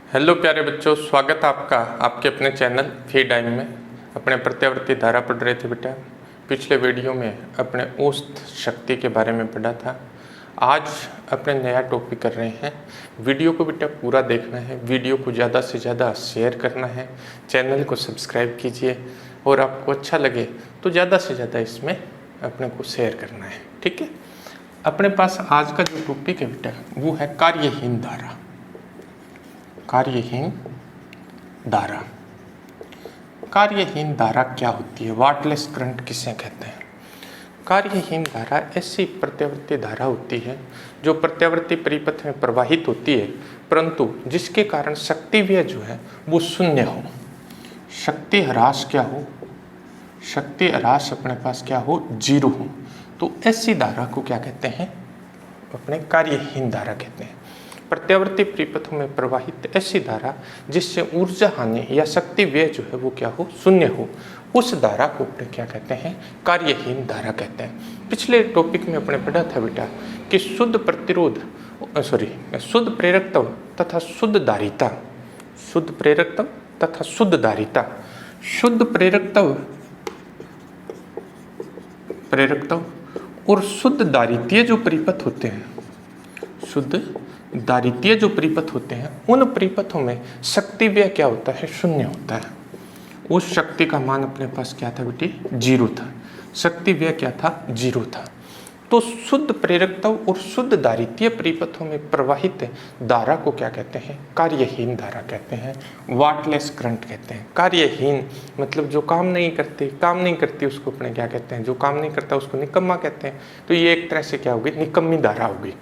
Hello प्यारे बच्चों, स्वागत है आपका आपके अपने चैनल फी टाइम में। अपने प्रत्यावर्ती धारा पढ़ रहे थे बेटा। पिछले वीडियो में अपने औसत शक्ति के बारे में पढ़ा था। आज अपने नया टॉपिक कर रहे हैं। वीडियो को बेटा पूरा देखना है, वीडियो को ज़्यादा से ज़्यादा शेयर करना है, चैनल को सब्सक्राइब कीजिए और आपको अच्छा लगे तो ज़्यादा से ज़्यादा इसमें अपने को शेयर करना है, ठीक है। अपने पास आज का जो टॉपिक है बेटा वो है कार्यहीन धारा। कार्यहीन धारा, कार्यहीन धारा क्या होती है, वाटलेस करंट किसे कहते हैं। कार्यहीन धारा ऐसी प्रत्यावर्ती धारा होती है जो प्रत्यावर्ती परिपथ में प्रवाहित होती है, परंतु जिसके कारण शक्ति व्यय जो है वो शून्य हो, शक्ति ह्रास क्या हो, शक्ति ह्रास अपने पास क्या हो, जीरो हो। तो ऐसी धारा को क्या कहते हैं, अपने कार्यहीन धारा कहते हैं। प्रत्यावर्ती परिपथों में प्रवाहित ऐसी धारा जिससे ऊर्जा हानि या शक्ति व्यय जो है वो क्या हो, शून्य हो, उस धारा को अपने क्या कहते हैं, कार्यहीन धारा कहते हैं। पिछले टॉपिक में अपने पढ़ा था बेटा कि शुद्ध प्रतिरोध शुद्ध प्रेरकत्व तथा शुद्ध धारिता, शुद्ध प्रेरकत्व तथा शुद्ध धारिता, शुद्ध प्रेरकत्व और शुद्ध दारितीय जो परिपथ होते हैं, शुद्ध दारितीय जो परिपथ होते हैं, उन परिपथों में शक्ति व्यय क्या होता है, शून्य होता है। उस शक्ति का मान अपने पास क्या था बेटी, जीरो था। शक्ति व्यय क्या था, जीरो था। तो शुद्ध प्रेरकत्व और शुद्ध दारितीय परिपथों में प्रवाहित धारा को क्या कहते हैं, कार्यहीन धारा कहते हैं, वाटलेस करंट कहते हैं। कार्यहीन मतलब जो काम नहीं करती उसको अपने क्या कहते हैं, जो काम नहीं करता उसको निकम्मा कहते हैं। तो ये एक तरह से क्या होगी, निकम्मी धारा होगी।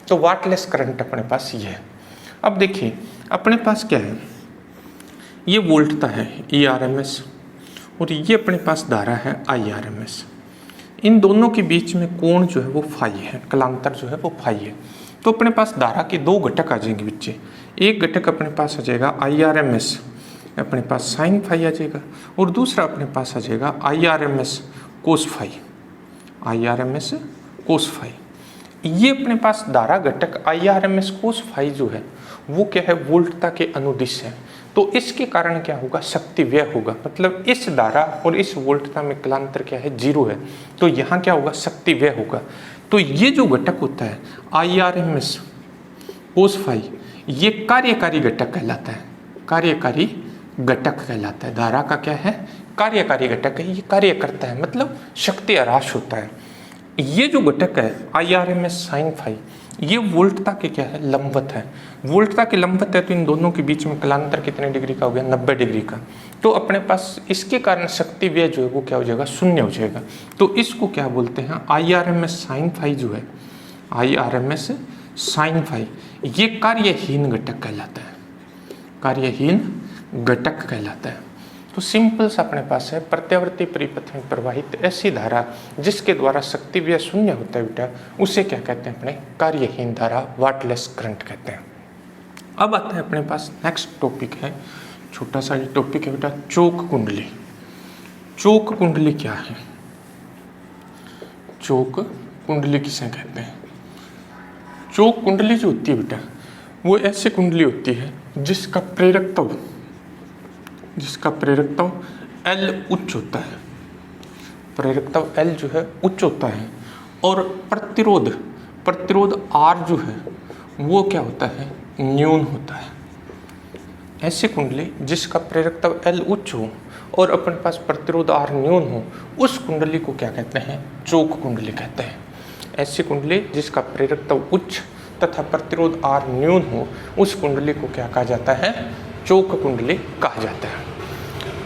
तो वाटलेस करंट अपने पास ये है। अब देखिए अपने पास क्या है, ये वोल्टता है ERMS और ये अपने पास धारा है IRMS। इन दोनों के बीच में कोण जो है वो फाई है, कलांतर जो है वो फाई है। तो अपने पास धारा के दो घटक आ जाएंगे बच्चे। एक घटक अपने पास आ जाएगा IRMS, अपने पास साइन फाई आ जाएगा, और दूसरा अपने पास आ जाएगा IRMS cos phi, IRMS cos phi. ये अपने पास धारा घटक IRMS कोस फाई जो है वो क्या है, वोल्टता के अनुदिश है। तो इसके कारण क्या होगा, शक्ति व्यय होगा। मतलब इस धारा और इस वोल्टता में कलांतर क्या है, जीरो है। तो यहाँ क्या होगा, शक्ति व्यय होगा। तो ये जो घटक होता है IRMS कोस फाई, ये कार्यकारी घटक कहलाता है, कार्यकारी घटक कहलाता है। धारा का क्या है, कार्यकारी घटक है, ये कार्य करता है, मतलब शक्ति ह्रास होता है। ये जो घटक है IRMS साइन फाई, ये वोल्टता के क्या है, लंबवत है। वोल्टता के लंबवत है तो इन दोनों के बीच में कलांतर कितने डिग्री का हो गया, 90 डिग्री का। तो अपने पास इसके कारण शक्ति व्यय जो है वो क्या हो जाएगा, शून्य हो जाएगा। तो इसको क्या बोलते हैं, IRMS साइन फाई जो है, IRMS साइन फाई, ये कार्यहीन घटक कहलाता है, कार्यहीन घटक कहलाता है। तो सिंपल सा अपने पास है, प्रत्यावर्ती परिपथ में प्रवाहित ऐसी धारा जिसके द्वारा शक्ति व्यय शून्य होता है बेटा, उसे क्या कहते हैं, अपने कार्यहीन धारा, वाटलेस करंट कहते हैं। अब आता है अपने पास नेक्स्ट टॉपिक है, छोटा सा टॉपिक है बेटा, चोक कुंडली। चोक कुंडली क्या है, चोक कुंडली किसे कहते हैं। चोक कुंडली जो होती है बेटा वो ऐसी कुंडली होती है जिसका प्रेरकत्व L उच्च होता है, प्रेरकत्व L जो है उच्च होता है, और प्रतिरोध R जो है वो क्या होता है, न्यून होता है। ऐसी कुंडली जिसका प्रेरकत्व L उच्च हो और अपने पास प्रतिरोध R न्यून हो, उस कुंडली को क्या कहते हैं, चोक कुंडली कहते हैं। ऐसी कुंडली जिसका प्रेरकत्व उच्च तथा प्रतिरोध R न्यून हो, उस कुंडली को क्या कहा जाता है, चोक कुंडली कहा जाता है।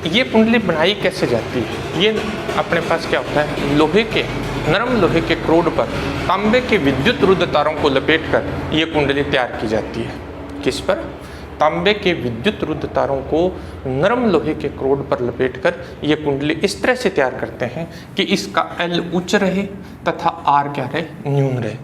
ये कुंडली बनाई कैसे जाती है, ये अपने पास क्या होता है, नरम लोहे के क्रोड पर तांबे के विद्युत रुद्ध तारों को लपेटकर ये कुंडली तैयार की जाती है। किस पर, तांबे के विद्युत रुद्ध तारों को नरम लोहे के क्रोड पर लपेटकर ये कुंडली इस तरह से तैयार करते हैं कि इसका L उच्च रहे तथा R क्या रहे, न्यून रहे।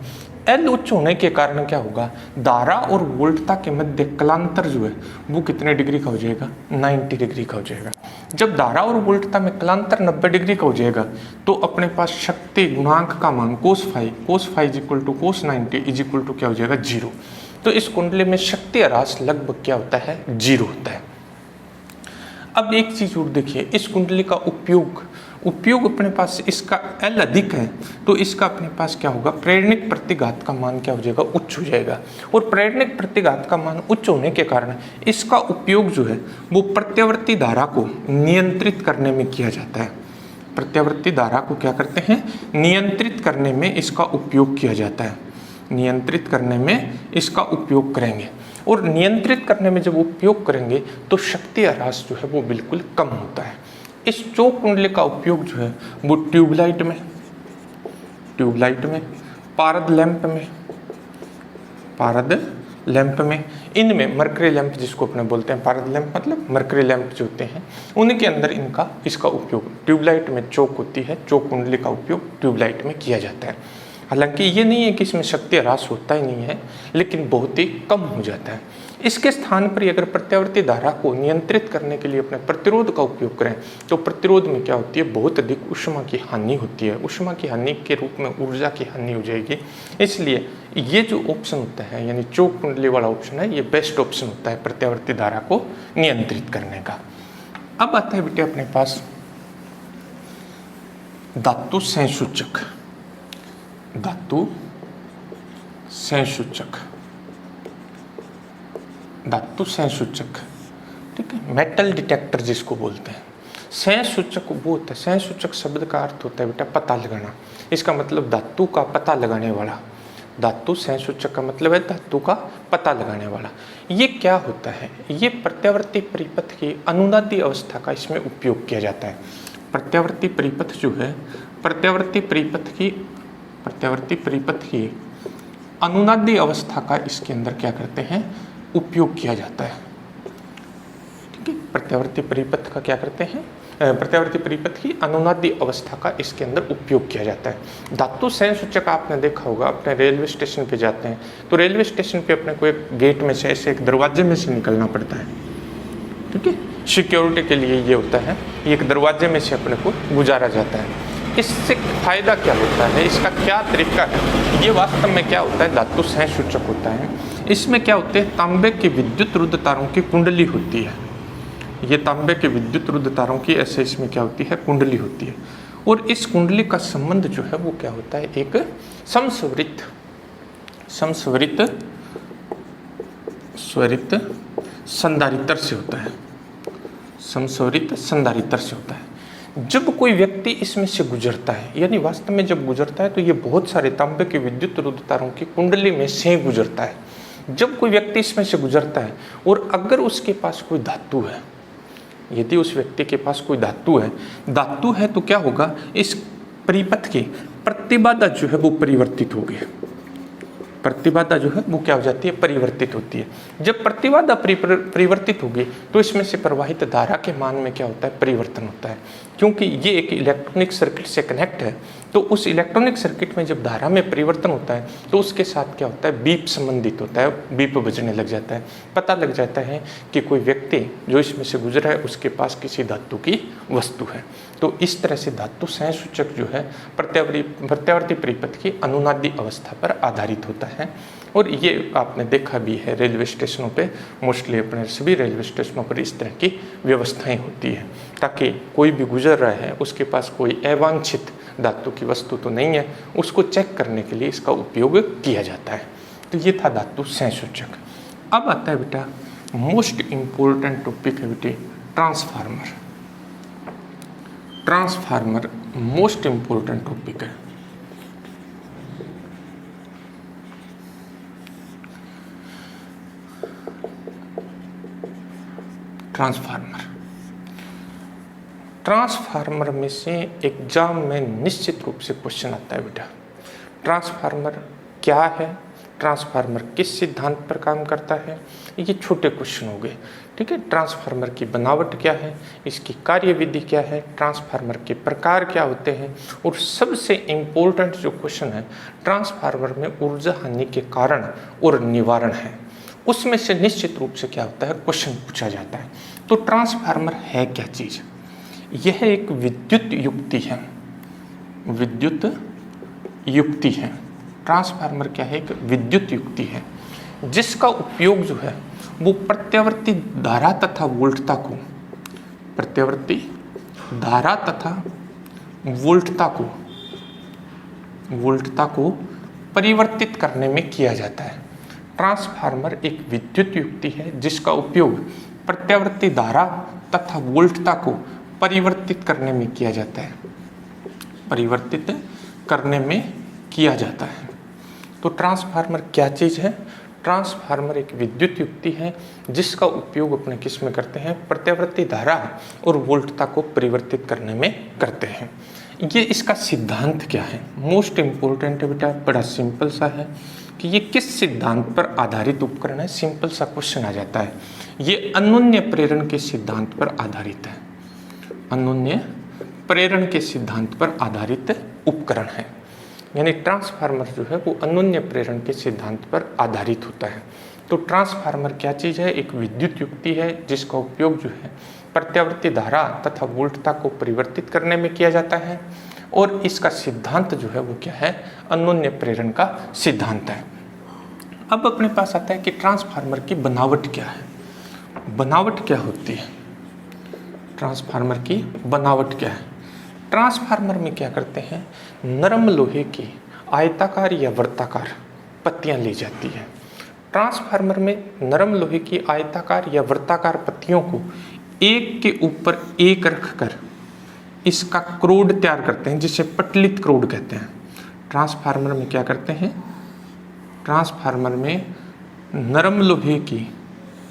L उच्च होने के कारण क्या होगा, धारा और वोल्टता के मध्य कलांतर जो है वो कितने डिग्री का हो जाएगा, 90 डिग्री का हो जाएगा। जब धारा और वोल्टता में कलांतर 90 डिग्री का हो जाएगा तो अपने पास शक्ति गुणांक का मान cos phi is equal to cos 90 is equal to क्या हो जाएगा, जीरो। तो इस कुंडली में शक्ति ह्रास लगभग क्या होता है, 0 होता है। अब एक चीज और देखिए, इस कुंडली का उपयोग अपने पास इसका L अधिक है तो इसका अपने पास क्या होगा, प्रेरणिक प्रतिघात का मान क्या हो जाएगा, उच्च हो जाएगा। और प्रेरणिक प्रतिघात का मान उच्च होने के कारण इसका उपयोग जो है वो प्रत्यावर्ती धारा को नियंत्रित करने में किया जाता है। प्रत्यावर्ती धारा को क्या करते हैं, नियंत्रित करने में इसका उपयोग किया जाता है। नियंत्रित करने में इसका उपयोग करेंगे और नियंत्रित करने में जब उपयोग करेंगे तो शक्ति ह्रास जो है वो बिल्कुल कम होता है। इस चौक कुंडली का उपयोग जो है वो ट्यूबलाइट में, पारद लैंप में, इनमें मरकरी लैंप जिसको अपने बोलते हैं, पारद लैंप मतलब मरकरी लैंप जो होते हैं उनके अंदर इसका उपयोग, ट्यूबलाइट में चौक होती है, चौक कुंडली का उपयोग ट्यूबलाइट में किया जाता है। हालांकि ये नहीं है कि इसमें शक्ति ह्रास होता ही नहीं है, लेकिन बहुत ही कम हो जाता है। इसके स्थान पर अगर प्रत्यावर्ती धारा को नियंत्रित करने के लिए अपने प्रतिरोध का उपयोग करें तो प्रतिरोध में क्या होती है, बहुत अधिक ऊष्मा की हानि होती है। ऊष्मा की हानि के रूप में ऊर्जा की हानि हो जाएगी। इसलिए ये जो ऑप्शन होता है यानी चौक कुंडली वाला ऑप्शन है, ये बेस्ट ऑप्शन होता है प्रत्यावर्ती धारा को नियंत्रित करने का। अब आता है बेटे अपने पास धातु संसूचक। धातु संसूचक, धातु संसूचक, ठीक है, मेटल डिटेक्टर जिसको बोलते हैं। संसूचक वो होता है, संसूचक शब्द का अर्थ होता है बेटा पता लगाना। इसका मतलब धातु का पता लगाने वाला। धातु संसूचक का मतलब है धातु का पता लगाने वाला। ये क्या होता है, ये प्रत्यावर्ती परिपथ की अनुनादी अवस्था का इसमें उपयोग किया जाता है। प्रत्यावर्ती परिपथ जो है, प्रत्यावर्ती परिपथ की अनुनादी अवस्था का इसके अंदर क्या करते हैं, उपयोग किया जाता है। ठीक है, प्रत्यावर्ती परिपथ का क्या करते हैं, प्रत्यावर्ती परिपथ की अनुनादी अवस्था का इसके अंदर उपयोग किया जाता है। धातु संसूचक आपने देखा होगा, अपने रेलवे स्टेशन पे जाते हैं तो रेलवे स्टेशन पे अपने को एक गेट में से, ऐसे एक दरवाजे में से निकलना पड़ता है। ठीक है, सिक्योरिटी के लिए ये होता है, ये एक दरवाजे में से अपने को गुजारा जाता है। इससे फायदा क्या होता है, इसका क्या तरीका है, ये वास्तव में क्या होता है, धातु संसूचक होता है। इसमें क्या होते हैं, तांबे की विद्युत रुद्ध तारों की कुंडली होती है। ये तांबे के विद्युत रुद्ध तारों की ऐसे इसमें क्या होती है, कुंडली होती है। और इस कुंडली का संबंध जो है वो क्या होता है, एक स्वरित संधारित्र से होता है। समस्वरित संधारित्र से होता है। जब कोई व्यक्ति इसमें से गुजरता है, यानी वास्तव में जब गुजरता है तो ये बहुत सारे तांबे के विद्युत रुद्ध तारों की कुंडली में से गुजरता है। जब कोई व्यक्ति इसमें से गुजरता है और अगर उसके पास कोई धातु है, यदि उस व्यक्ति के पास कोई धातु है तो क्या होगा, इस परिपथ की प्रतिबाधा जो है वो परिवर्तित होगी। प्रतिबाधा जो है वो क्या हो जाती है, परिवर्तित होती है। जब प्रतिबाधा परिवर्तित होगी तो इसमें से प्रवाहित धारा के मान में क्या होता है, परिवर्तन होता है। क्योंकि ये एक इलेक्ट्रॉनिक सर्किट से कनेक्ट है, तो उस इलेक्ट्रॉनिक सर्किट में जब धारा में परिवर्तन होता है तो उसके साथ क्या होता है, बीप संबंधित होता है, बीप बजने लग जाता है। पता लग जाता है कि कोई व्यक्ति जो इसमें से गुजरा है उसके पास किसी धातु की वस्तु है। तो इस तरह से धातु संसूचक जो है प्रत्यावर्ती परिपथ की अनुनादी अवस्था पर आधारित होता है। और ये आपने देखा भी है रेलवे स्टेशनों पे, मोस्टली अपने सभी रेलवे स्टेशनों पर इस तरह की व्यवस्थाएं होती है, ताकि कोई भी गुजर रहा है उसके पास कोई अवांछित धातु की वस्तु तो नहीं है, उसको चेक करने के लिए इसका उपयोग किया जाता है। तो ये था धातु संसूचक। अब आता है बेटा मोस्ट इम्पोर्टेंट टॉपिक है बेटे, transformer. Transformer most important topic है। ट्रांसफार्मर में से एग्जाम में निश्चित रूप से क्वेश्चन आता है बेटा, ट्रांसफार्मर क्या है, ट्रांसफार्मर किस सिद्धांत पर काम करता है, ये छोटे क्वेश्चन हो गए। ठीक है, ट्रांसफार्मर की बनावट क्या है, इसकी कार्यविधि क्या है, ट्रांसफार्मर के प्रकार क्या होते हैं, और सबसे इम्पोर्टेंट जो क्वेश्चन है, ट्रांसफार्मर में ऊर्जा हानि के कारण और निवारण है, उसमें से निश्चित रूप से क्या होता है, क्वेश्चन पूछा जाता है। तो ट्रांसफार्मर है क्या चीज़, यह एक विद्युत युक्ति है। विद्युत युक्ति है ट्रांसफार्मर, क्या है, एक विद्युत युक्ति है। जिसका उपयोग जो है वो प्रत्यावर्ती धारा तथा प्रत्यावर्ती धारा तथा वोल्टता को परिवर्तित करने में किया जाता है। ट्रांसफार्मर एक विद्युत युक्ति है जिसका उपयोग प्रत्यावर्ती धारा तथा वोल्टता को परिवर्तित करने में किया जाता है। तो ट्रांसफार्मर क्या चीज़ है? ट्रांसफार्मर एक विद्युत युक्ति है जिसका उपयोग अपने किस में करते हैं? प्रत्यावर्ती धारा और वोल्टता को परिवर्तित करने में करते हैं। ये इसका सिद्धांत क्या है? मोस्ट इम्पोर्टेंट है बेटा, बड़ा सिंपल सा है कि ये किस सिद्धांत पर आधारित उपकरण है। सिंपल सा क्वेश्चन आ जाता है। ये अन्योन्य प्रेरण के सिद्धांत पर आधारित है। अन्योन्य प्रेरण के सिद्धांत पर आधारित उपकरण है, यानी ट्रांसफार्मर जो है वो अन्योन्य प्रेरण के सिद्धांत पर आधारित होता है। तो ट्रांसफार्मर क्या चीज़ है? एक विद्युत युक्ति है जिसका उपयोग जो है प्रत्यावर्ती धारा तथा वोल्टता को परिवर्तित करने में किया जाता है, और इसका सिद्धांत जो है वो क्या है? अन्योन्य प्रेरण का सिद्धांत है। अब अपने पास आता है कि ट्रांसफार्मर की बनावट क्या है। बनावट क्या होती है? ट्रांसफार्मर की बनावट क्या है? ट्रांसफार्मर में क्या करते हैं? नरम लोहे की आयताकार या वर्ताकार पत्तियां ली जाती है। ट्रांसफार्मर में नरम लोहे की आयताकार या वर्ताकार पत्तियों को एक के ऊपर एक रखकर इसका क्रोड तैयार करते हैं, जिसे पटलित क्रोड कहते हैं। ट्रांसफार्मर में क्या करते हैं? ट्रांसफार्मर में नरम लोहे की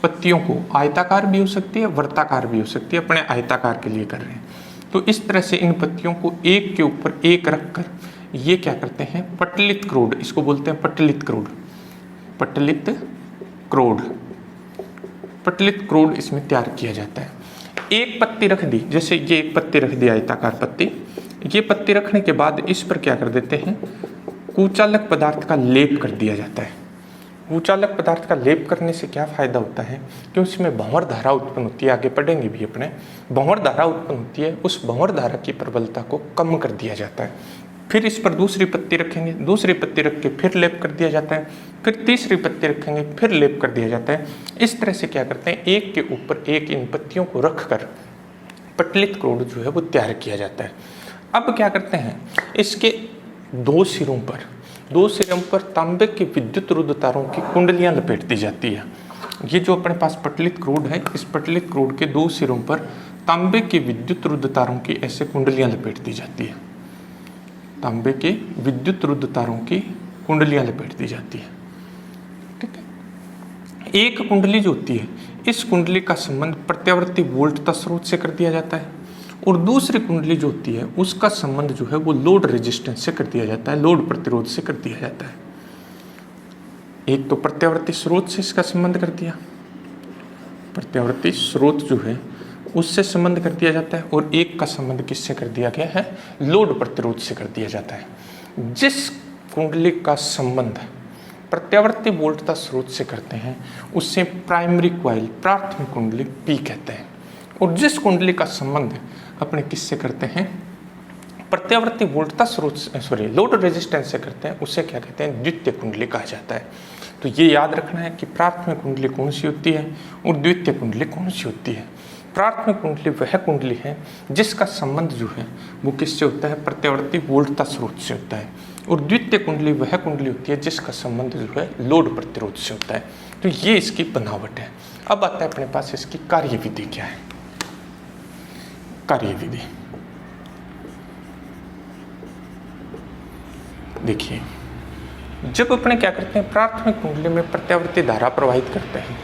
पत्तियों को, आयताकार भी हो सकती है वर्ताकार भी हो सकती है, अपने आयताकार के लिए कर रहे हैं, तो इस तरह से इन पत्तियों को एक के ऊपर एक रखकर ये क्या करते हैं? पटलित क्रोड, इसको बोलते हैं पटलित क्रोड इसमें तैयार किया जाता है। एक पत्ती रख दी, जैसे ये एक पत्ती रख दी आयताकार पत्ती, ये पत्ती रखने के बाद इस पर क्या कर देते हैं? कुचालक पदार्थ का लेप कर दिया जाता है। कुचालक पदार्थ का लेप करने से क्या फायदा होता है? कि उसमें भंवर धारा उत्पन्न होती है, आगे पढ़ेंगे भी अपने। भंवर धारा उत्पन्न होती है, उस भंवर धारा की प्रबलता को कम कर दिया जाता है। फिर इस पर दूसरी पत्ती रखेंगे, दूसरी पत्ती रख के फिर लेप कर दिया जाता है, फिर तीसरी पत्ती रखेंगे, फिर लेप कर दिया जाता है। इस तरह से क्या करते हैं? एक के ऊपर एक इन पत्तियों को रखकर पटलित क्रोड जो है वो तैयार किया जाता है। अब क्या करते हैं? इसके दो सिरों पर तांबे के विद्युत रुद्ध तारों की कुंडलियां लपेट दी जाती है। ये जो अपने पास पटलित क्रोड है, इस पटलित क्रोड के दो सिरों पर तांबे के विद्युत रुद्ध तारों की ऐसे कुंडलियां लपेट दी जाती है। तांबे के विद्युत रुद्ध तारों की कुंडलियां लपेट दी जाती है। ठीक है। एक कुंडली जो होती है, इस कुंडली का संबंध प्रत्यावर्ती वोल्टता स्रोत से कर दिया जाता है, और दूसरी कुंडली जो होती है उसका संबंध जो है वो लोड रेजिस्टेंस से कर दिया जाता है, लोड प्रतिरोध से कर दिया जाता है। एक तो प्रत्यावर्ती स्रोत से इसका संबंध कर दिया, प्रत्यावर्ती स्रोत जो है उससे संबंध कर दिया जाता है, और एक का संबंध किससे कर दिया गया है? लोड प्रतिरोध से कर दिया जाता है। जिस कुंडली का संबंध प्रत्यावर्ती वोल्टता स्रोत से करते हैं उससे प्राइमरी कॉइल, प्राथमिक कुंडली पी कहते हैं, और जिस कुंडली का संबंध अपने किससे करते हैं? प्रत्यावर्ती वोल्टता स्रोत लोड रेजिस्टेंस से करते हैं, उसे क्या कहते हैं? द्वितीय कुंडली कहा जाता है। तो ये याद रखना है कि प्राथमिक कुंडली कौन सी होती है और द्वितीय कुंडली कौन सी होती है। प्राथमिक कुंडली वह कुंडली है जिसका संबंध जो है वो किससे होता है? प्रत्यावर्ती वोल्टता स्रोत से होता है, और द्वितीय कुंडली वह कुंडली होती है जिसका संबंध जो है लोड प्रतिरोध से होता है। तो ये इसकी बनावट है। अब आता है अपने पास इसकी कार्यविधि क्या है। कार्यविधि देखिए, जब अपने क्या करते हैं? प्राथमिक कुंडली में प्रत्यावर्ती धारा प्रवाहित करते हैं,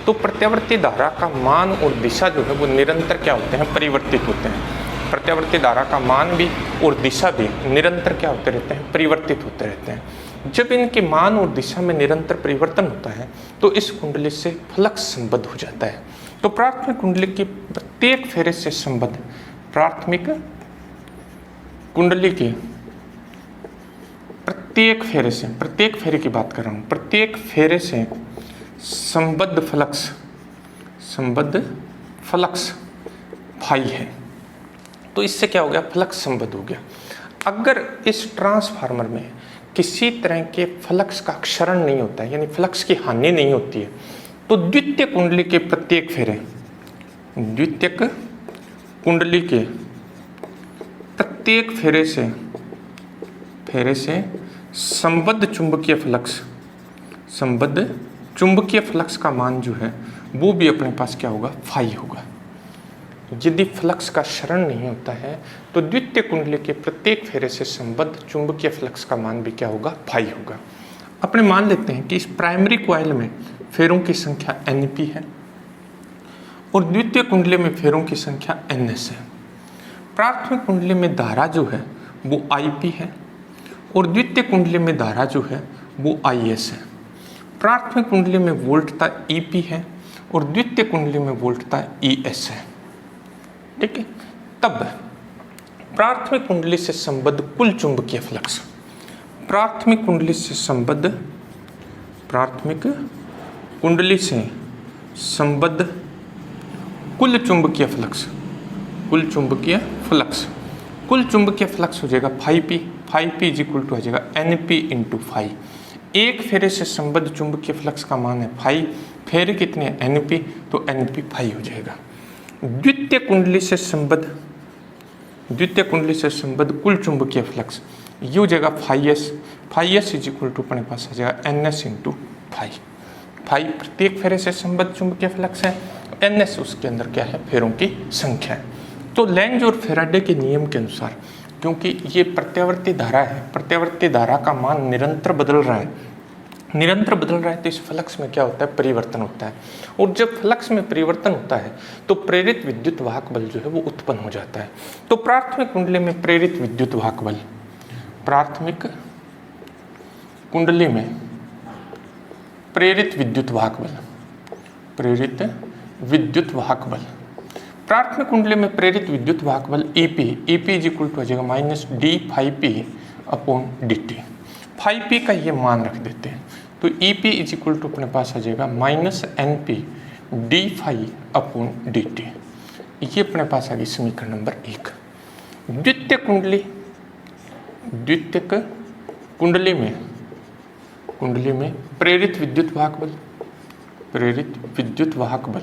तो प्रत्यावर्ती धारा का मान और दिशा जो है वो निरंतर क्या होते हैं? परिवर्तित होते हैं। प्रत्यावर्ती धारा का मान भी और दिशा भी निरंतर क्या होते रहते हैं? परिवर्तित होते रहते हैं। जब इनके मान और दिशा में निरंतर परिवर्तन होता है तो इस कुंडली से फ्लक्स संबद्ध हो जाता है। तो प्राथमिक कुंडली की प्रत्येक फेरे से संबद्ध, प्राथमिक कुंडली की प्रत्येक फेरे की बात कर रहा हूं, प्रत्येक फेरे से संबद्ध फ्लक्स फाई है। तो इससे क्या हो गया? फ्लक्स संबद्ध हो गया। अगर इस ट्रांसफार्मर में किसी तरह के फ्लक्स का क्षरण नहीं होता है, यानी फ्लक्स की हानि नहीं होती है, तो द्वितीयक कुंडली के प्रत्येक फेरे, द्वितीयक कुंडली के प्रत्येक फेरे से संबद्ध चुंबकीय फ्लक्स का मान जो है वो भी अपने पास क्या होगा, फाई होगा। यदि फ्लक्स का क्षरण नहीं होता है तो द्वितीय कुंडली के प्रत्येक फेरे से संबद्ध चुंबकीय फ्लक्स का मान भी क्या होगा, फाई होगा। अपने मान लेते हैं कि इस प्राइमरी कॉइल में फेरों की संख्या Np है और द्वितीय कुंडली में फेरों की संख्या Ns है। प्राथमिक कुंडली में धारा जो है वो Ip है और द्वितीय कुंडली में धारा जो है वो Is है। प्राथमिक कुंडली में वोल्टता Ep है और द्वितीय कुंडली में वोल्टता Es है। ठीक है। तब प्राथमिक कुंडली से संबद्ध कुल चुंबकीय फ्लक्स, प्राथमिक कुंडली से संबद्ध कुल चुंबकीय फ्लक्स हो जाएगा phi इज इक्वल टू आ जाएगा Np इंटू फाई। एक फेरे से संबद्ध चुंबकीय फ्लक्स का मान है फाई, फेरे कितने हैं, Np, तो Np फाई हो जाएगा। द्वितीय कुंडली से संबद्ध कुल चुंबकीय फ्लक्स ये हो जाएगा phi s is equal to अपने पास आ जाएगा Ns इंटू फाई। फाई प्रत्येक फेरे से संबद्ध चुंबकीय फ्लक्स है, Ns उसके अंदर क्या है, फेरों की संख्या है। तो लेंज और फैराडे के नियम के अनुसार, क्योंकि ये प्रत्यावर्ती धारा है, प्रत्यावर्ती धारा का मान निरंतर बदल रहा है तो इस फ्लक्स में क्या होता है, परिवर्तन होता है। और जब फ्लक्स में परिवर्तन होता है तो प्रेरित विद्युत वाहक बल जो है वो उत्पन्न हो जाता है। तो प्राथमिक कुंडली में प्रेरित विद्युत वाहक बल, प्राथमिक कुंडली में प्रेरित विद्युत वाहक बल, प्राथमिक कुंडली में प्रेरित विद्युत वाहक बल EP इज इक्वल टू आ जाएगा minus d phi p upon d t. Phi p का ये मान रख देते हैं तो EP इज इक्वल टू अपने पास आ जाएगा minus NP d phi upon d t. ये अपने पास आ गई समीकरण नंबर 1। द्वितीयक कुंडली में प्रेरित विद्युत वाहक बल,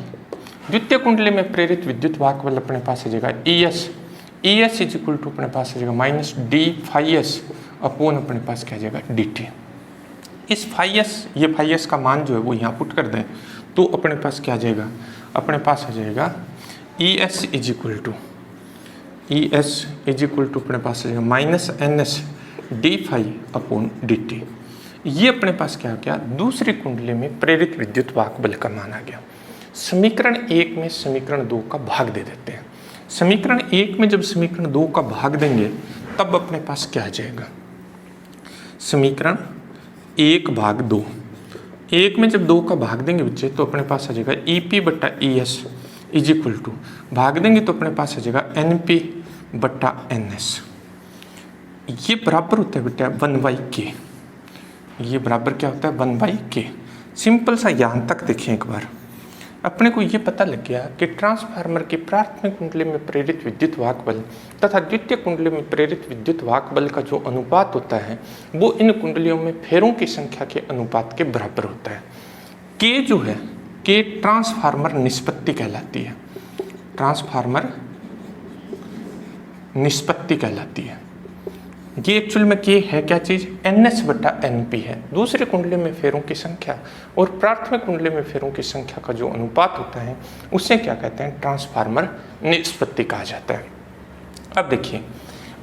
द्वितीय कुंडली में प्रेरित विद्युत वाहक बल अपने पास आ जाएगा ES इज इक्वल टू अपने पास आ जाएगा minus d phi s upon अपने पास क्या आ जाएगा DT। इस फाई एस का मान जो है वो यहाँ पुट कर दें तो अपने पास क्या आ जाएगा, अपने पास आ जाएगा ES इज इक्वल टू अपने पास आ जाएगा minus NS d phi upon DT। ये अपने पास क्या आ गया, दूसरी कुंडली में प्रेरित विद्युत वाहक बल का मान आ गया। समीकरण 1 में समीकरण 2 का भाग दे देते हैं। समीकरण 1 में जब समीकरण 2 का भाग देंगे तब अपने पास क्या आ जाएगा, समीकरण 1 भाग 2, 1 में जब 2 का भाग देंगे बच्चे तो अपने पास आ जाएगा EP बट्टा ES इज इक्वल टू, भाग देंगे तो अपने पास आ जाएगा NP बट्टा NS। ये बराबर होता है बेटा 1/k, ये बराबर क्या होता है 1/k। सिंपल सा यहाँ तक देखें एक बार, अपने को ये पता लग गया कि ट्रांसफार्मर की प्राथमिक कुंडली में प्रेरित विद्युत वाहक बल तथा द्वितीय कुंडली में प्रेरित विद्युत वाहक बल का जो अनुपात होता है वो इन कुंडलियों में फेरों की संख्या के अनुपात के बराबर होता है। के जो है, के ट्रांसफार्मर निष्पत्ति कहलाती है, ट्रांसफार्मर निष्पत्ति कहलाती है। ये एक्चुअल में के है क्या चीज़, NS बटा NP है, दूसरे कुंडली में फेरों की संख्या और प्राथमिक कुंडली में फेरों की संख्या का जो अनुपात होता है उसे क्या कहते हैं, ट्रांसफार्मर निष्पत्ति कहा जाता है। अब देखिए,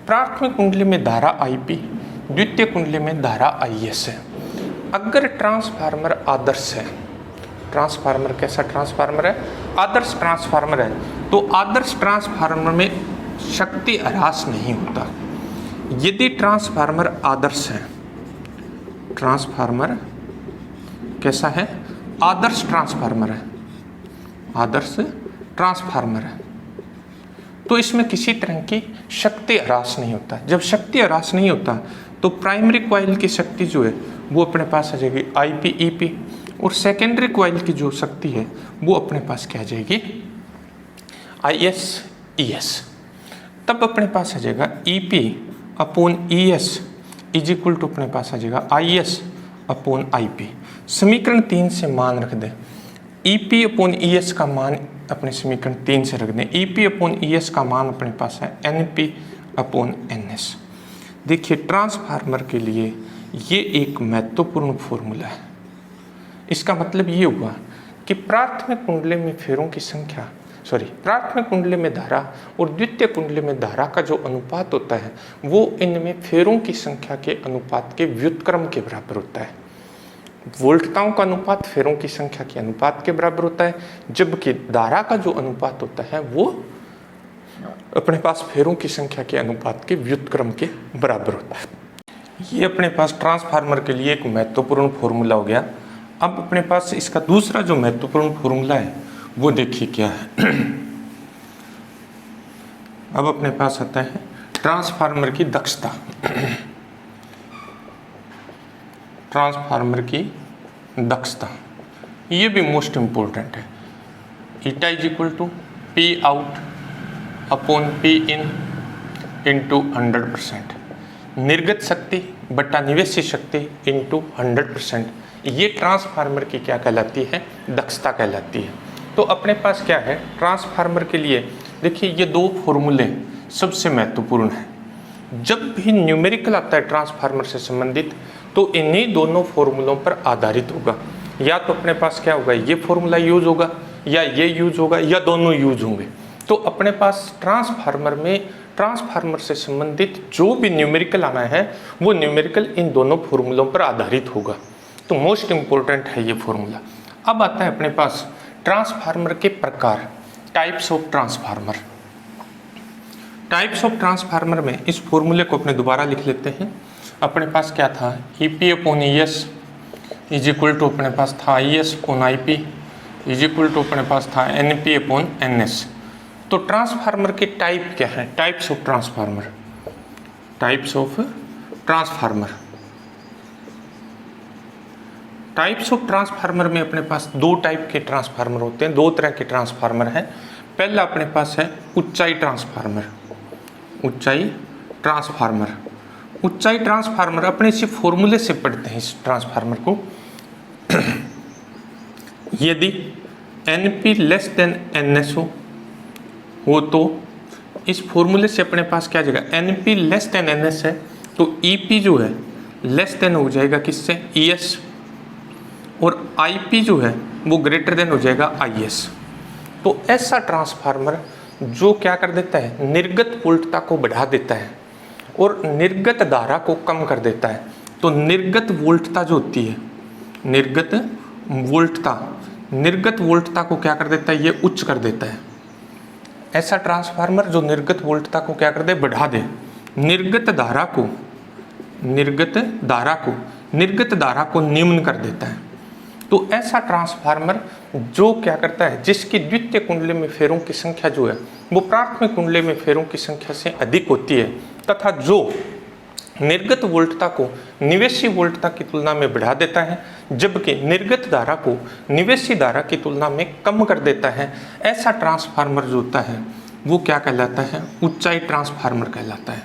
प्राथमिक कुंडली में धारा IP, द्वितीय कुंडली में धारा IS है। अगर ट्रांसफार्मर आदर्श है, ट्रांसफार्मर कैसा ट्रांसफार्मर है, आदर्श ट्रांसफार्मर है, तो आदर्श ट्रांसफार्मर में शक्ति ह्रास नहीं होता। यदि ट्रांसफार्मर आदर्श है, ट्रांसफार्मर कैसा है, आदर्श ट्रांसफार्मर है, आदर्श ट्रांसफार्मर है, तो इसमें किसी तरह की शक्ति ह्रास नहीं होता। जब शक्ति ह्रास नहीं होता तो प्राइमरी कॉइल की शक्ति जो है वो अपने पास आ जाएगी IP EP और सेकेंडरी कॉइल की जो शक्ति है वो अपने पास क्या आ जाएगी IS ES। तब अपने पास आ जाएगा EP upon ES is equal to अपने पास आ जाएगा I s upon I p. समीकरण 3 से मान रख दें, e p upon e s का मान अपने समीकरण 3 से रख दें। E p upon e s का मान अपने पास है n p upon n s. देखिए ट्रांसफार्मर के लिए ये एक महत्वपूर्ण फॉर्मूला है। इसका मतलब ये हुआ कि प्राथमिक कुंडली में फेरों की संख्या प्राथमिक कुंडली में धारा और द्वितीय कुंडली में धारा का जो अनुपात होता है वो इनमें फेरों की संख्या के अनुपात के व्युत्क्रम के बराबर होता है। वोल्टताओं का अनुपात फेरों की संख्या के अनुपात के बराबर होता है, जबकि धारा का जो अनुपात होता है वो अपने पास फेरों की संख्या के अनुपात के व्युत्क्रम के बराबर होता है। ये अपने पास ट्रांसफार्मर के लिए एक महत्वपूर्ण फॉर्मूला हो गया। अब अपने पास इसका दूसरा जो महत्वपूर्ण फॉर्मूला है वो देखिए क्या है। अब अपने पास आता है ट्रांसफार्मर की दक्षता। ट्रांसफार्मर की दक्षता ये भी मोस्ट इंपॉर्टेंट है। Eta is equal to p out upon p in into 100%, निर्गत शक्ति बटा निवेशी शक्ति इंटू 100%। ये ट्रांसफार्मर की क्या कहलाती है? दक्षता कहलाती है। तो अपने पास क्या है ट्रांसफार्मर के लिए, देखिए ये दो फॉर्मूले सबसे महत्वपूर्ण हैं। जब भी न्यूमेरिकल आता है ट्रांसफार्मर से संबंधित तो इन्हीं दोनों फॉर्मूलों पर आधारित होगा। या तो अपने पास क्या होगा, ये फॉर्मूला यूज होगा या ये यूज होगा या दोनों यूज होंगे। तो अपने पास ट्रांसफार्मर में ट्रांसफार्मर से संबंधित जो भी न्यूमेरिकल आना है वो न्यूमेरिकल इन दोनों फॉर्मूलों पर आधारित होगा। तो मोस्ट इंपॉर्टेंट है ये फॉर्मूला। अब आता है अपने पास ट्रांसफार्मर के प्रकार, types of transformer. Types of transformer में इस फॉर्मूले को अपने दोबारा लिख लेते हैं। अपने पास क्या था, e p upon e s is equal to अपने पास था I s upon I p is equal to अपने पास था n p upon n s. तो ट्रांसफार्मर के टाइप क्या है? Types of transformer. Types of transformer. Types of transformer में अपने पास दो टाइप के ट्रांसफार्मर होते हैं, दो तरह के ट्रांसफार्मर हैं। पहला अपने पास है ऊंचाई ट्रांसफार्मर। ऊंचाई ट्रांसफार्मर। ऊंचाई ट्रांसफार्मर अपने इसी फॉर्मूले से पढ़ते हैं इस ट्रांसफार्मर को। यदि n p less than n s हो तो इस फॉर्मूले से अपने पास क्या जाएगा, n p less than n s है तो ई पी जो है लेस देन हो जाएगा किससे, ई एस, और आई पी जो है वो ग्रेटर देन हो जाएगा आई एस। तो ऐसा ट्रांसफार्मर जो क्या कर देता है, निर्गत वोल्टता को बढ़ा देता है और निर्गत धारा को कम कर देता है। तो निर्गत वोल्टता जो होती है, निर्गत वोल्टता को क्या कर देता है, ये उच्च कर देता है। ऐसा ट्रांसफार्मर जो निर्गत वोल्टता को क्या कर दे, बढ़ा दे, निर्गत धारा को निम्न कर देता है। तो ऐसा ट्रांसफार्मर जो क्या करता है, जिसकी द्वितीय कुंडली में फेरों की संख्या जो है वो प्राथमिक कुंडली में फेरों की संख्या से अधिक होती है, तथा जो निर्गत वोल्टता को निवेशी वोल्टता की तुलना में बढ़ा देता है, जबकि निर्गत धारा को निवेशी धारा की तुलना में कम कर देता है, ऐसा ट्रांसफार्मर जो होता है वो क्या कहलाता है, ऊंचाई ट्रांसफार्मर कहलाता है।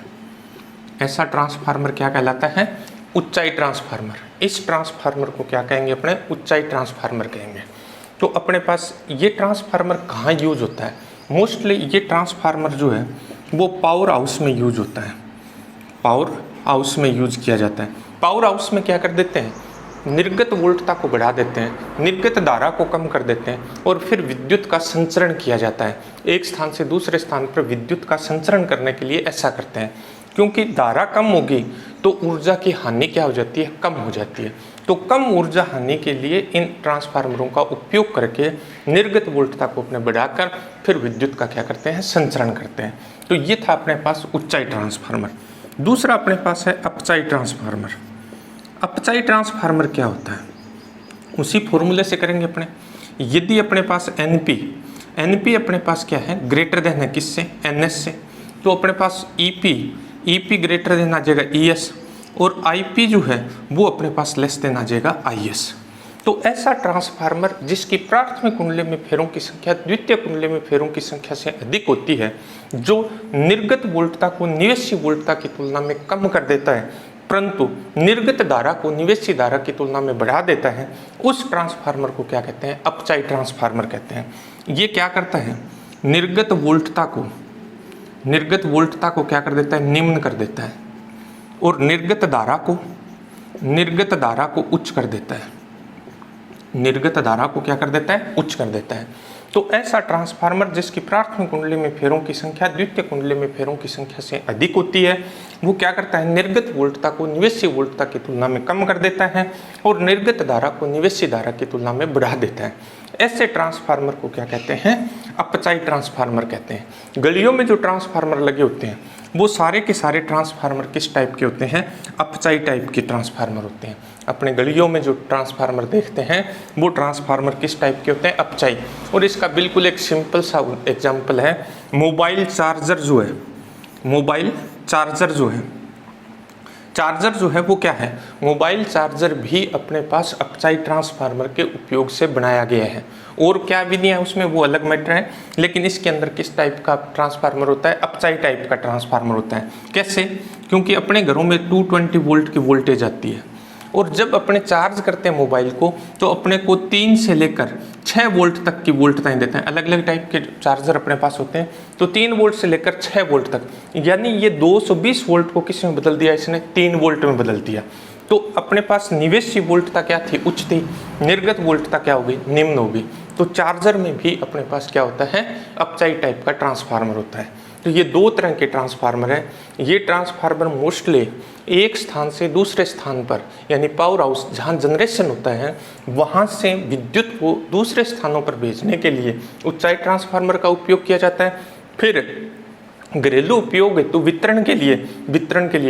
ऐसा ट्रांसफार्मर क्या कहलाता है, ऊंचाई ट्रांसफार्मर। इस ट्रांसफार्मर को क्या कहेंगे, अपने ऊंचाई ट्रांसफार्मर कहेंगे। तो अपने पास ये ट्रांसफार्मर कहाँ यूज होता है, मोस्टली ये ट्रांसफार्मर जो है वो पावर हाउस में यूज होता है। पावर हाउस में यूज किया जाता है। पावर हाउस में क्या कर देते हैं, निर्गत वोल्टता को बढ़ा देते हैं, निर्गत धारा को कम कर देते हैं और फिर विद्युत का संचरण किया जाता है। एक स्थान से दूसरे स्थान पर विद्युत का संचरण करने के लिए ऐसा करते हैं, क्योंकि धारा कम होगी तो ऊर्जा की हानि क्या हो जाती है, कम हो जाती है। तो कम ऊर्जा हानि के लिए इन ट्रांसफार्मरों का उपयोग करके निर्गत वोल्टता को अपने बढ़ाकर फिर विद्युत का क्या करते हैं, संचरण करते हैं। तो ये था अपने पास ऊंचाई ट्रांसफार्मर। दूसरा अपने पास है अपचाई ट्रांसफार्मर। अपचाई ट्रांसफार्मर क्या होता है, उसी फॉर्मूले से करेंगे अपने। यदि अपने पास एनपी अपने पास क्या है, ग्रेटर देन है किससे, एनएस से, तो अपने पास ईपी ग्रेटर देन आ जाएगा ईएस, और आईपी जो है वो अपने पास लेस देन आ जाएगा आईएस। तो ऐसा ट्रांसफार्मर जिसकी प्राथमिक कुंडली में फेरों की संख्या द्वितीय कुंडली में फेरों की संख्या से अधिक होती है, जो निर्गत वोल्टता को निवेशी वोल्टता की तुलना में कम कर देता है, परंतु निर्गत धारा को निवेशी धारा की तुलना में बढ़ा देता है, उस ट्रांसफार्मर को क्या कहते हैं? अपचायी ट्रांसफार्मर कहते हैं। ये क्या करता है? निर्गत वोल्टता को क्या कर देता है? निम्न कर देता है, और निर्गत धारा को उच्च कर देता है। निर्गत धारा को क्या कर देता है? उच्च कर देता है। तो ऐसा ट्रांसफार्मर जिसकी प्राथमिक कुंडली में फेरों की संख्या द्वितीय कुंडली में फेरों की संख्या से अधिक होती है, वो क्या करता है? निर्गत वोल्टता को निवेशी वोल्टता की तुलना में कम कर देता है और निर्गत धारा को निवेशी धारा की तुलना में बढ़ा देता है। ऐसे ट्रांसफार्मर को क्या कहते हैं? अपचायी ट्रांसफार्मर कहते हैं। गलियों में जो ट्रांसफार्मर लगे होते हैं वो सारे के सारे ट्रांसफार्मर किस टाइप के होते हैं? अपचायी टाइप के ट्रांसफार्मर होते हैं। अपने गलियों में जो ट्रांसफार्मर देखते हैं वो ट्रांसफार्मर किस टाइप के होते हैं? अपचायी। और इसका बिल्कुल एक सिंपल सा एग्जाम्पल है, मोबाइल चार्जर जो है वो क्या है? मोबाइल चार्जर भी अपने पास अपचायी ट्रांसफार्मर के उपयोग से बनाया गया है। और क्या विधि है उसमें वो अलग मैटर है, लेकिन इसके अंदर किस टाइप का ट्रांसफार्मर होता है? अपचायी टाइप का ट्रांसफार्मर होता है। कैसे? क्योंकि अपने घरों में 220 वोल्ट की वोल्टेज आती है, और जब अपने चार्ज करते हैं मोबाइल को तो अपने को 3 से लेकर 6 वोल्ट तक की वोल्टताएं देते हैं। अलग अलग टाइप के चार्जर अपने पास होते हैं, तो 3 वोल्ट से लेकर 6 वोल्ट तक, यानी ये 220 वोल्ट को किस में बदल दिया? इसने 3 वोल्ट में बदल दिया। तो अपने पास निवेशी वोल्टता क्या थी? उच्च थी। निर्गत वोल्टता क्या होगी? निम्न होगी। तो चार्जर में भी अपने पास क्या होता है? अपचायी टाइप का ट्रांसफार्मर होता है। तो ये 2 तरह के ट्रांसफार्मर हैं। ये ट्रांसफार्मर मोस्टली एक स्थान से दूसरे स्थान पर, यानी पावर हाउस जहाँ जनरेशन होता है वहाँ से विद्युत को दूसरे स्थानों पर भेजने के लिए उच्चाई ट्रांसफार्मर का उपयोग किया जाता है। फिर घरेलू उपयोग हेतु वितरण के लिए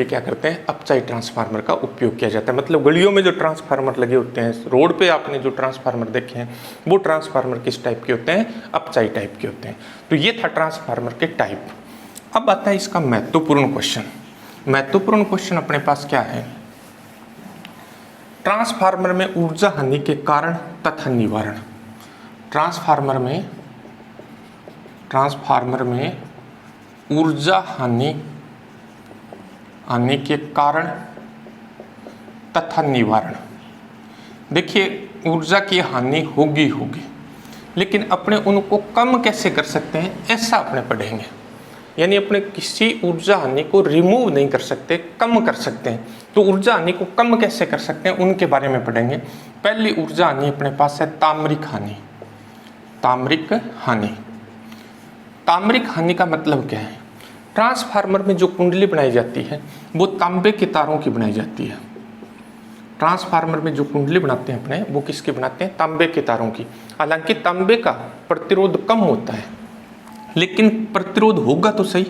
क्या करते हैं? अपचायी ट्रांसफार्मर का उपयोग किया जाता है। मतलब गलियों में जो ट्रांसफार्मर लगे होते हैं, रोड पे आपने जो ट्रांसफार्मर देखे हैं, वो ट्रांसफार्मर किस टाइप के होते हैं? अपचायी टाइप के होते हैं। तो ये था ट्रांसफार्मर के टाइप। अब आता है इसका महत्वपूर्ण क्वेश्चन अपने पास क्या है? ट्रांसफार्मर में ऊर्जा हानि के कारण तथा निवारण। ट्रांसफार्मर में ऊर्जा हानि के कारण तथा निवारण। देखिए, ऊर्जा की हानि होगी, लेकिन अपने उनको कम कैसे कर सकते हैं, ऐसा अपने पढ़ेंगे। यानी अपने किसी ऊर्जा हानि को रिमूव नहीं कर सकते, कम कर सकते हैं। तो ऊर्जा हानि को कम कैसे कर सकते हैं, उनके बारे में पढ़ेंगे। पहली ऊर्जा हानि अपने पास है ताम्रिक हानि का मतलब क्या है? ट्रांसफार्मर में जो कुंडली बनाई जाती है वो तांबे के तारों की बनाई जाती है। ट्रांसफार्मर में जो कुंडली बनाते हैं अपने, वो किसकी बनाते हैं? तांबे के तारों की। हालांकि तांबे का प्रतिरोध कम होता है, लेकिन प्रतिरोध होगा तो सही।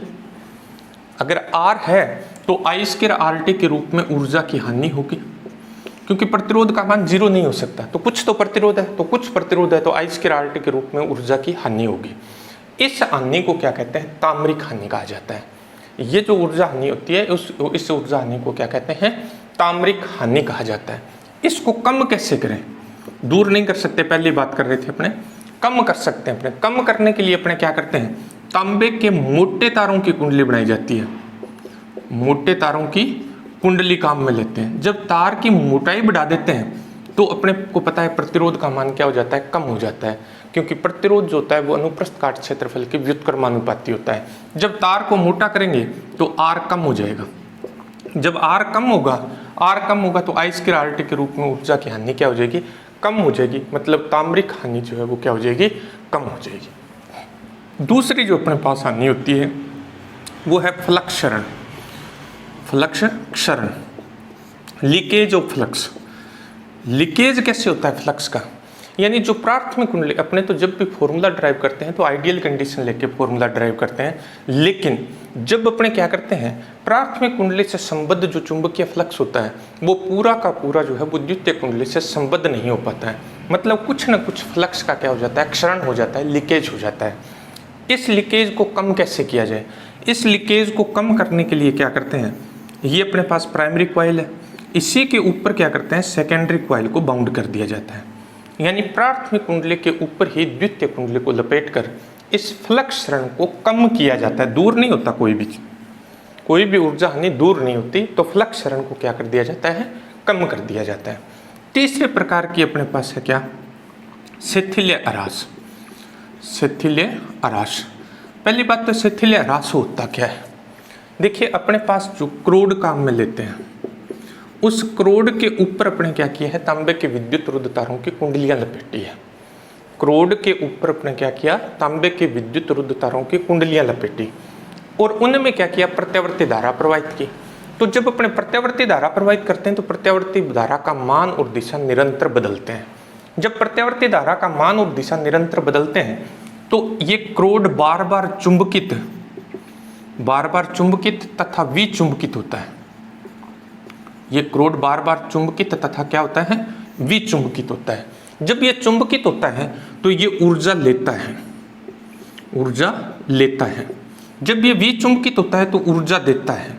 अगर R है तो I2RT के रूप में ऊर्जा की हानि होगी, क्योंकि प्रतिरोध का मान 0 नहीं हो सकता। तो कुछ तो प्रतिरोध है, तो I2RT के रूप में ऊर्जा की हानि होगी। इस हानि को क्या कहते हैं? ताम्रिक हानि कहा जाता है। ये जो ऊर्जा हानि होती है इस ऊर्जा हानि को क्या कहते हैं? ताम्रिक हानि कहा जाता है। इसको कम कैसे करें? दूर नहीं कर सकते, पहली बात कर रहे थे अपने, कम कर सकते हैं। अपने कम करने के लिए अपने क्या करते हैं? तांबे के मोटे तारों की कुंडली बनाई जाती है। मोटे तारों की कुंडली काम में लेते हैं। जब तार की मोटाई बढ़ा देते हैं तो अपने को पता है प्रतिरोध का मान क्या हो जाता है? कम हो जाता है, क्योंकि प्रतिरोध जो होता है वो अनुप्रस्थ काट क्षेत्रफल के व्युत्क्रमानुपाती होता है। जब तार को मोटा करेंगे तो R कम हो जाएगा। जब R कम होगा तो I2RT के रूप में ऊर्जा की हानि क्या हो जाएगी? कम हो जाएगी। मतलब ताम्रिक हानि जो है वो क्या हो जाएगी? कम हो जाएगी। दूसरी जो अपने पास हानि होती है वो है फ्लक्स क्षरण, लीकेज ऑफ फ्लक्स। लीकेज कैसे होता है फ्लक्स का? यानी जो प्राथमिक कुंडली, अपने तो जब भी फॉर्मूला ड्राइव करते हैं तो आइडियल कंडीशन लेके फॉर्मूला ड्राइव करते हैं, लेकिन जब अपने क्या करते हैं, प्राथमिक कुंडली से संबद्ध जो चुंबकीय फ्लक्स होता है वो पूरा का पूरा जो है वो द्वितीय कुंडली से संबद्ध नहीं हो पाता है। मतलब कुछ ना कुछ फ्लक्स का क्या हो जाता है? क्षरण हो जाता है, लीकेज हो जाता है। इस लीकेज को कम कैसे किया जाए? इस लीकेज को कम करने के लिए क्या करते हैं? ये अपने पास प्राइमरी कॉइल है, इसी के ऊपर क्या करते हैं? सेकेंडरी कॉइल को बाउंड कर दिया जाता है। यानी प्राथमिक कुंडली के ऊपर ही द्वितीय कुंडली को लपेटकर इस फ्लक्स क्षरण को कम किया जाता है। दूर नहीं होता कोई भी, कोई भी ऊर्जा हानि दूर नहीं होती, तो फ्लक्स क्षरण को क्या कर दिया जाता है, कम कर दिया जाता है। तीसरे प्रकार की अपने पास है क्या, शिथिल्य ह्रास। शिथिल्य ह्रास, पहली बात तो शिथिल्य ह्रास होता क्या है। देखिए अपने पास जो क्रोड काम में लेते हैं, उस क्रोड के ऊपर अपने क्या किया है, तांबे के विद्युत रुद्ध तारों की कुंडलियां लपेटी है। क्रोड के ऊपर अपने क्या किया, तांबे के विद्युत रुद्ध तारों की कुंडलियां लपेटी और उनमें क्या किया, प्रत्यावर्ती धारा प्रवाहित की। तो जब अपने प्रत्यावर्ती धारा प्रवाहित करते हैं तो प्रत्यावर्ती धारा का मान और दिशा निरंतर बदलते हैं। जब प्रत्यावर्ती धारा का मान और दिशा निरंतर बदलते हैं तो ये क्रोड बार बार चुंबकित तथा विचुंबकित होता है। ये क्रोड बार बार चुंबकित तथा क्या होता है, विचुंबकित होता है। जब ये चुंबकित होता है तो ये ऊर्जा लेता है। जब ये विचुंबकित होता है तो ऊर्जा देता है।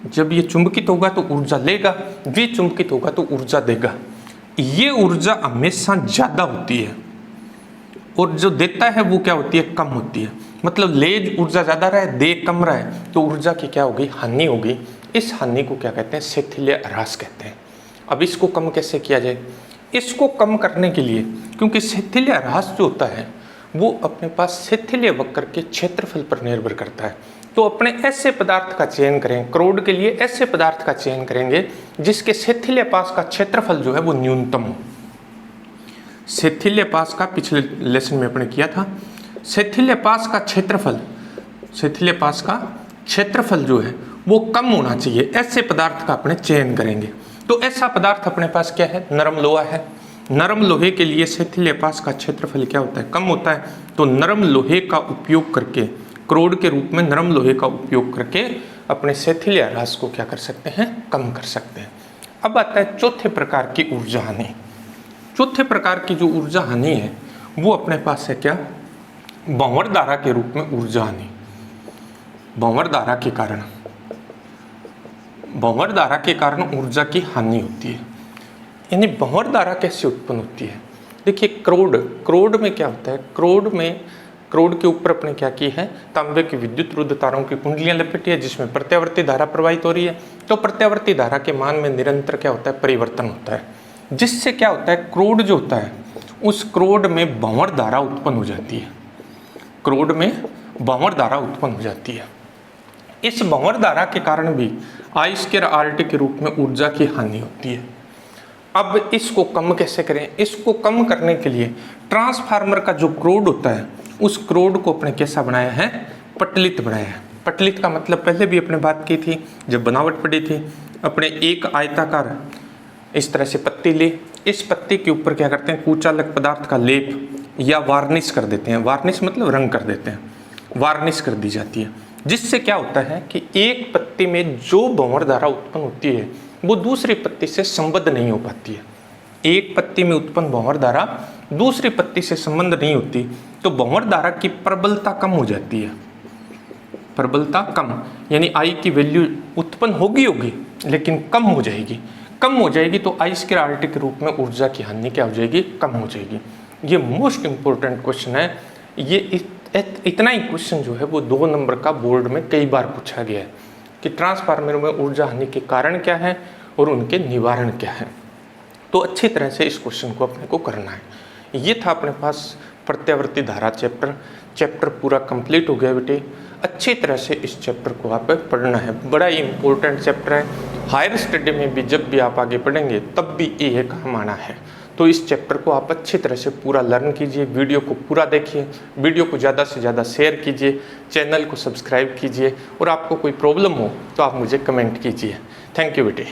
जब ये चुंबकित होगा तो ऊर्जा लेगा, विचुंबकित होगा तो ऊर्जा देगा। ये ऊर्जा हमेशा ज्यादा होती है और जो देता है वो क्या होती है, कम होती है। मतलब ले ऊर्जा ज्यादा रहा है, दे कम रहा है, तो ऊर्जा की क्या होगी, हानि होगी। इस हानि को क्या कहते हैं, शिथिल्य ह्रास कहते हैं। अब इसको कम कैसे किया जाए, इसको कम करने के लिए, क्योंकि शिथिल्य ह्रास जो होता है वो अपने पास शिथिल्य वक्र के क्षेत्रफल पर निर्भर करता है। तो अपने ऐसे पदार्थ का चयन करें, क्रोड के लिए ऐसे पदार्थ का चयन करेंगे जिसके शिथिल्य पास का क्षेत्रफल जो है वो न्यूनतम हो। शिथिल्य पास का पिछले लेसन में अपने किया था, शिथिल्य पास का क्षेत्रफल जो है वो कम होना चाहिए, ऐसे पदार्थ का अपने चयन करेंगे। तो ऐसा पदार्थ अपने पास क्या है, नरम लोहा है। नरम लोहे के लिए शिथिल्य पास का क्षेत्रफल क्या होता है, कम होता है। तो नरम लोहे का उपयोग करके, क्रोड के रूप में नरम लोहे का उपयोग करके अपने शिथिल्य ह्रास को क्या कर सकते हैं, कम कर सकते हैं। अब आता है चौथे प्रकार की ऊर्जा हानि। चौथे प्रकार की जो ऊर्जा हानि है वो अपने पास है क्या, भंवर धारा के रूप में ऊर्जा हानि। भंवर धारा के कारण ऊर्जा की हानि होती है। यानी भंवर धारा कैसे उत्पन्न होती है, देखिए क्रोड में क्या होता है, क्रोड के ऊपर अपने क्या की है, तांबे की विद्युत रुद्ध तारों की कुंडलियां लपेटी है जिसमें प्रत्यावर्ती धारा प्रवाहित हो रही है। तो प्रत्यावर्ती धारा के मान में निरंतर क्या होता है, परिवर्तन होता है, जिससे क्या होता है, क्रोड जो होता है उस क्रोड में भंवर धारा उत्पन्न हो जाती है। क्रोड में भंवर धारा उत्पन्न हो जाती है। इस भंवर धारा के कारण भी I²RT के रूप में ऊर्जा की हानि होती है। अब इसको कम कैसे करें, इसको कम करने के लिए ट्रांसफार्मर का जो क्रोड होता है उस क्रोड को अपने कैसा बनाया है, पटलित बनाया है। पटलित का मतलब पहले भी अपने बात की थी जब बनावट पड़ी थी। अपने एक आयताकार इस तरह से पत्ती ले, इस पत्ती के ऊपर क्या करते हैं, कुचालक पदार्थ का लेप या वार्निश कर देते हैं। वार्निश मतलब रंग कर देते हैं, वार्निश कर दी जाती है, जिससे क्या होता है कि एक पत्ती में जो भंवर धारा उत्पन्न होती है वो दूसरी पत्ती से संबद्ध नहीं हो पाती है। एक पत्ती में उत्पन्न भंवर धारा दूसरी पत्ती से संबंध नहीं होती, तो भंवर धारा की प्रबलता कम हो जाती है। प्रबलता कम, यानी I की वैल्यू उत्पन्न होगी लेकिन कम हो जाएगी। तो I²RT के रूप में ऊर्जा की हानि क्या हो जाएगी, कम हो जाएगी। ये मोस्ट इंपॉर्टेंट क्वेश्चन है। ये इतना ही क्वेश्चन जो है वो 2 नंबर का बोर्ड में कई बार पूछा गया है कि ट्रांसफार्मर में ऊर्जा हानि के कारण क्या है और उनके निवारण क्या है। तो अच्छी तरह से इस क्वेश्चन को अपने को करना है। ये था अपने पास प्रत्यावर्ती धारा चैप्टर पूरा कंप्लीट हो गया बेटे। अच्छी तरह से इस चैप्टर को आप पढ़ना है, बड़ा ही इंपॉर्टेंट चैप्टर है। हायर स्टडी में भी जब भी आप आगे पढ़ेंगे तब भी ये काम आना है। तो इस चैप्टर को आप अच्छी तरह से पूरा लर्न कीजिए, वीडियो को पूरा देखिए, वीडियो को ज़्यादा से ज़्यादा शेयर कीजिए, चैनल को सब्सक्राइब कीजिए और आपको कोई प्रॉब्लम हो तो आप मुझे कमेंट कीजिए। थैंक यू बेटे।